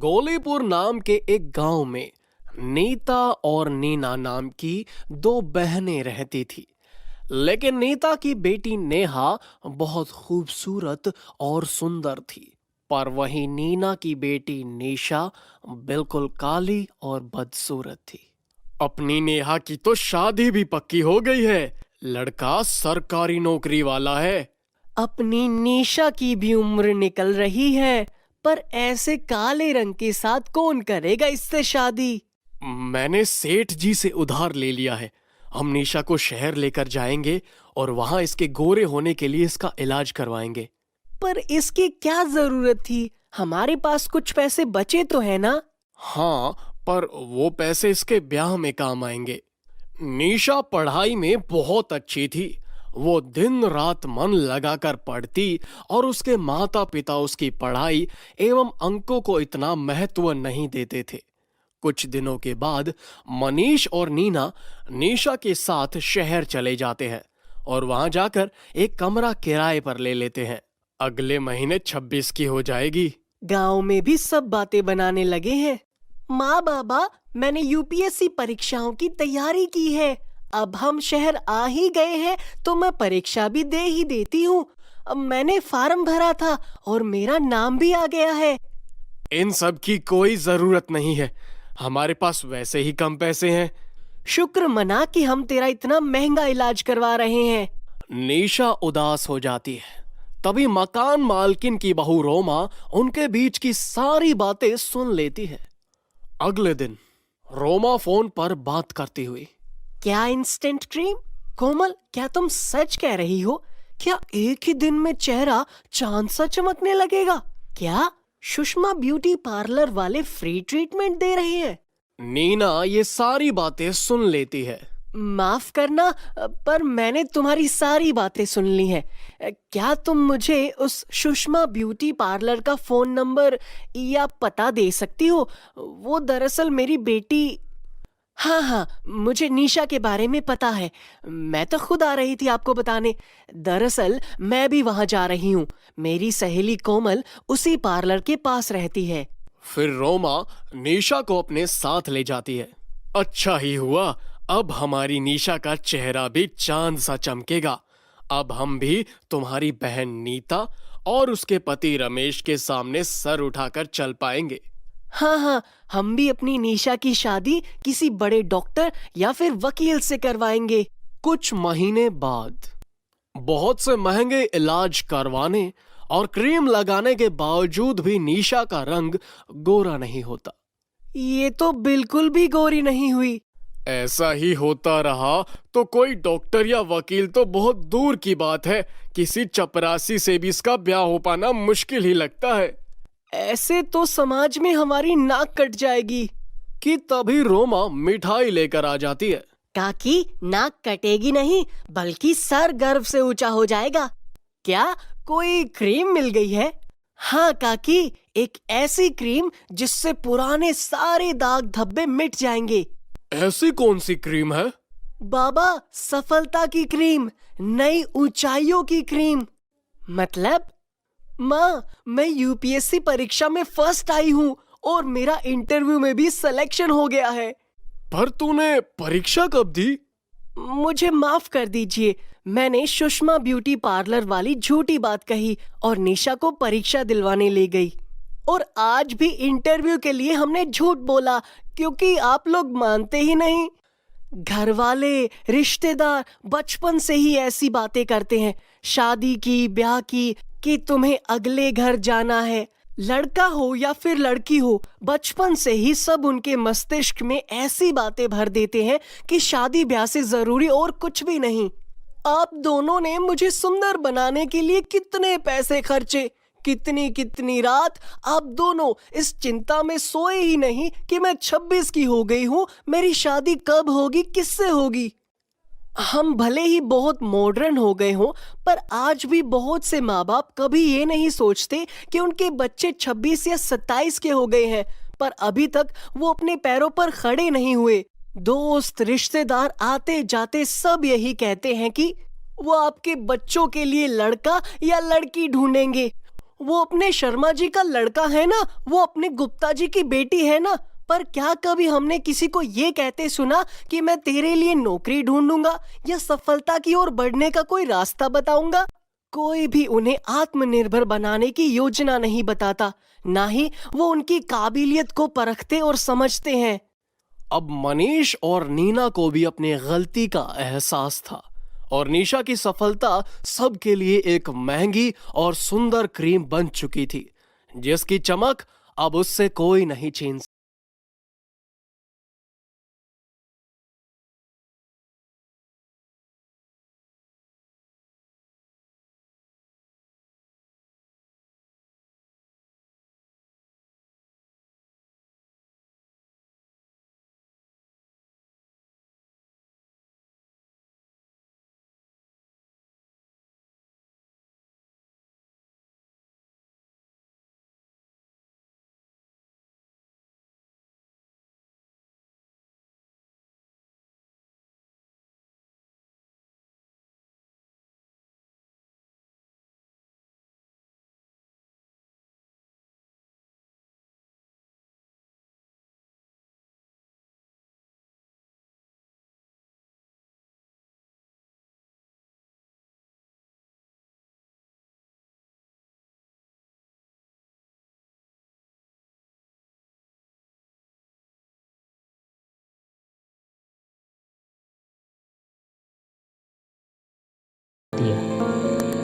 गोलीपुर नाम के एक गांव में नीता और नीना नाम की दो बहनें रहती थी। लेकिन नीता की बेटी नेहा बहुत खूबसूरत और सुंदर थी, पर वहीं नीना की बेटी निशा बिल्कुल काली और बदसूरत थी। अपनी नेहा की तो शादी भी पक्की हो गई है, लड़का सरकारी नौकरी वाला है। अपनी निशा की भी उम्र निकल रही है, पर ऐसे काले रंग के साथ कौन करेगा इससे शादी? मैंने सेठ जी से उधार ले लिया है। हम निशा को शहर लेकर जाएंगे और वहां इसके गोरे होने के लिए इसका इलाज करवाएंगे। पर इसकी क्या जरूरत थी? हमारे पास कुछ पैसे बचे तो है ना? हाँ, पर वो पैसे इसके ब्याह में काम आएंगे। निशा पढ़ाई में बहुत अच्छी थी। वो दिन रात मन लगाकर पढ़ती और उसके माता पिता उसकी पढ़ाई एवं अंकों को इतना महत्व नहीं देते थे। कुछ दिनों के बाद मनीष और नीना निशा के साथ शहर चले जाते हैं और वहां जाकर एक कमरा किराए पर ले लेते हैं। अगले महीने 26 की हो जाएगी। गांव में भी सब बातें बनाने लगे हैं। माँ बाबा, मैंने यूपीएससी परीक्षाओं की तैयारी की है। अब हम शहर आ ही गए हैं तो मैं परीक्षा भी दे ही देती हूँ। अब मैंने फॉर्म भरा था और मेरा नाम भी आ गया है। इन सब की कोई जरूरत नहीं है, हमारे पास वैसे ही कम पैसे हैं। शुक्र मना कि हम तेरा इतना महंगा इलाज करवा रहे हैं। निशा उदास हो जाती है। तभी मकान मालकिन की बहू रोमा उनके बीच की सारी बातें सुन लेती है। अगले दिन रोमा फोन पर बात करती हुई, क्या इंस्टेंट क्रीम? कोमल, क्या तुम सच कह रही हो? क्या एक ही दिन में चेहरा चांद सा चमकने लगेगा? क्या सुषमा ब्यूटी पार्लर वाले फ्री ट्रीटमेंट दे रहे हैं? नीना ये सारी बातें सुन लेती है। माफ करना, पर मैंने तुम्हारी सारी बातें सुन ली हैं। क्या तुम मुझे उस सुषमा ब्यूटी पार्लर का फोन नंबर या पता दे सकती हो? वो दरअसल मेरी बेटी। हाँ, मुझे निशा के बारे में पता है। मैं तो खुद आ रही थी आपको बताने। दरअसल मैं भी वहां जा रही हूँ। मेरी सहेली कोमल उसी पार्लर के पास रहती है। फिर रोमा निशा को अपने साथ ले जाती है। अच्छा ही हुआ, अब हमारी निशा का चेहरा भी चांद सा चमकेगा। अब हम भी तुम्हारी बहन नीता और उसके पति रमेश के सामने सर उठाकर चल पाएंगे। हाँ, हम भी अपनी निशा की शादी किसी बड़े डॉक्टर या फिर वकील से करवाएंगे। कुछ महीने बाद बहुत से महंगे इलाज करवाने और क्रीम लगाने के बावजूद भी निशा का रंग गोरा नहीं होता। ये तो बिल्कुल भी गोरी नहीं हुई। ऐसा ही होता रहा तो कोई डॉक्टर या वकील तो बहुत दूर की बात है, किसी चपरासी से भी इसका ब्याह हो पाना मुश्किल ही लगता है। ऐसे तो समाज में हमारी नाक कट जाएगी। कि तभी रोमा मिठाई लेकर आ जाती है। काकी, नाक कटेगी नहीं बल्कि सर गर्व से ऊंचा हो जाएगा। क्या कोई क्रीम मिल गई है? हाँ काकी, एक ऐसी क्रीम जिससे पुराने सारे दाग धब्बे मिट जाएंगे। ऐसी कौन सी क्रीम है? बाबा, सफलता की क्रीम, नई ऊंचाइयों की क्रीम। मतलब? माँ, मैं यूपीएससी परीक्षा में फर्स्ट आई हूँ और मेरा इंटरव्यू में भी सिलेक्शन हो गया है। पर तूने परीक्षा कब दी? मुझे माफ कर दीजिए, मैंने सुषमा ब्यूटी पार्लर वाली झूठी बात कही और निशा को परीक्षा दिलवाने ले गई। और आज भी इंटरव्यू के लिए हमने झूठ बोला क्योंकि आप लोग मानते ही नहीं। घर वाले, रिश्तेदार बचपन से ही ऐसी बातें करते हैं, शादी की, ब्याह की, कि तुम्हें अगले घर जाना है। लड़का हो या फिर लड़की हो, बचपन से ही सब उनके मस्तिष्क में ऐसी बातें भर देते हैं कि शादी ब्याह से जरूरी और कुछ भी नहीं। आप दोनों ने मुझे सुंदर बनाने के लिए कितने पैसे खर्चे, कितनी कितनी रात आप दोनों इस चिंता में सोए ही नहीं कि मैं 26 की हो गई हूँ, मेरी शादी कब होगी, किससे होगी। हम भले ही बहुत मॉडर्न हो गए हों, पर आज भी बहुत से माँ बाप कभी ये नहीं सोचते कि उनके बच्चे 26 या 27 के हो गए हैं, पर अभी तक वो अपने पैरों पर खड़े नहीं हुए। दोस्त, रिश्तेदार आते जाते सब यही कहते हैं कि वो आपके बच्चों के लिए लड़का या लड़की ढूंढेंगे। वो अपने शर्मा जी का लड़का है ना, वो अपने गुप्ता जी की बेटी है ना। पर क्या कभी हमने किसी को ये कहते सुना कि मैं तेरे लिए नौकरी ढूंढूंगा या सफलता की ओर बढ़ने का कोई रास्ता बताऊंगा? कोई भी उन्हें आत्मनिर्भर बनाने की योजना नहीं बताता, ना ही वो उनकी काबिलियत को परखते और समझते हैं। अब मनीष और नीना को भी अपनी गलती का एहसास था और निशा की सफलता सबके लिए एक महंगी और सुंदर क्रीम बन चुकी थी, जिसकी चमक अब उससे कोई नहीं छीन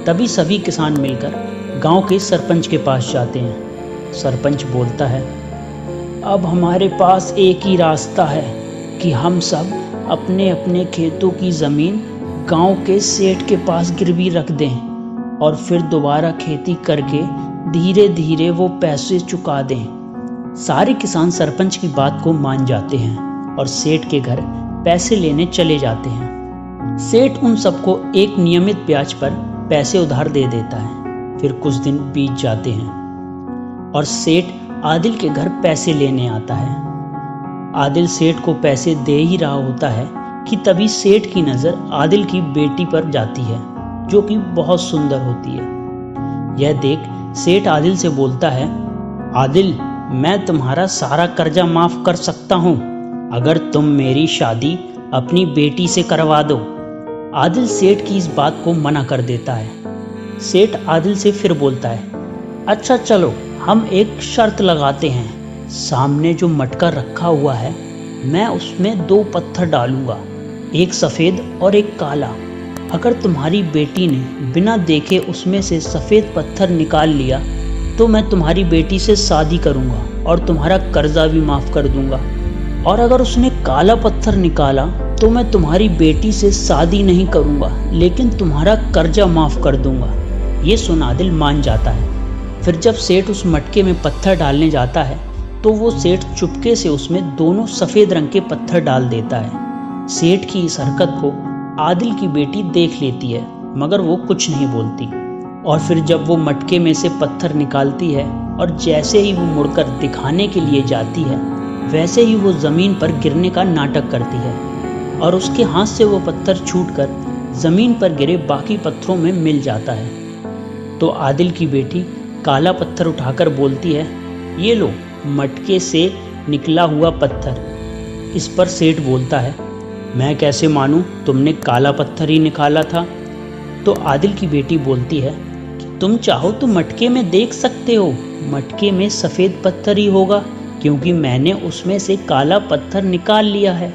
तभी सभी किसान मिलकर गांव के सरपंच के पास जाते हैं। सरपंच बोलता है, अब हमारे पास एक ही रास्ता है कि हम सब अपने अपने खेतों की ज़मीन गांव के सेठ के पास गिरवी रख दें और फिर दोबारा खेती करके धीरे धीरे वो पैसे चुका दें। सारे किसान सरपंच की बात को मान जाते हैं और सेठ के घर पैसे लेने चले जाते हैं। सेठ उन सबको एक नियमित ब्याज पर पैसे उधार दे देता है। फिर कुछ दिन बीत जाते हैं और सेठ आदिल के घर पैसे लेने आता है। आदिल सेठ को पैसे दे ही रहा होता है कि तभी सेठ की नज़र आदिल की बेटी पर जाती है, जो कि बहुत सुंदर होती है। यह देख सेठ आदिल से बोलता है, आदिल, मैं तुम्हारा सारा कर्जा माफ कर सकता हूँ अगर तुम मेरी शादी अपनी बेटी से करवा दो। आदिल सेठ की इस बात को मना कर देता है। सेठ आदिल से फिर बोलता है, अच्छा चलो, हम एक शर्त लगाते हैं। सामने जो मटका रखा हुआ है, मैं उसमें 2 पत्थर डालूंगा, एक सफ़ेद और एक काला। अगर तुम्हारी बेटी ने बिना देखे उसमें से सफ़ेद पत्थर निकाल लिया तो मैं तुम्हारी बेटी से शादी करूंगा और तुम्हारा कर्जा भी माफ़ कर दूंगा। और अगर उसने काला पत्थर निकाला तो मैं तुम्हारी बेटी से शादी नहीं करूंगा, लेकिन तुम्हारा कर्जा माफ़ कर दूंगा। ये सुन आदिल मान जाता है। फिर जब सेठ उस मटके में पत्थर डालने जाता है तो वो सेठ चुपके से उसमें दोनों सफ़ेद रंग के पत्थर डाल देता है। सेठ की इस हरकत को आदिल की बेटी देख लेती है, मगर वो कुछ नहीं बोलती। और फिर जब वो मटके में से पत्थर निकालती है और जैसे ही वो मुड़कर दिखाने के लिए जाती है, वैसे ही वो ज़मीन पर गिरने का नाटक करती है और उसके हाथ से वो पत्थर छूटकर ज़मीन पर गिरे बाकी पत्थरों में मिल जाता है। तो आदिल की बेटी काला पत्थर उठाकर बोलती है, ये लो मटके से निकला हुआ पत्थर। इस पर सेठ बोलता है, मैं कैसे मानूं तुमने काला पत्थर ही निकाला था। तो आदिल की बेटी बोलती है कि तुम चाहो तो मटके में देख सकते हो, मटके में सफ़ेद पत्थर ही होगा क्योंकि मैंने उसमें से काला पत्थर निकाल लिया है।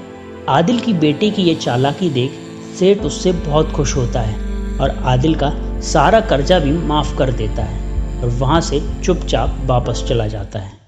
आदिल की बेटी की ये चालाकी देख सेठ उससे बहुत खुश होता है और आदिल का सारा कर्जा भी माफ़ कर देता है और वहाँ से चुपचाप वापस चला जाता है।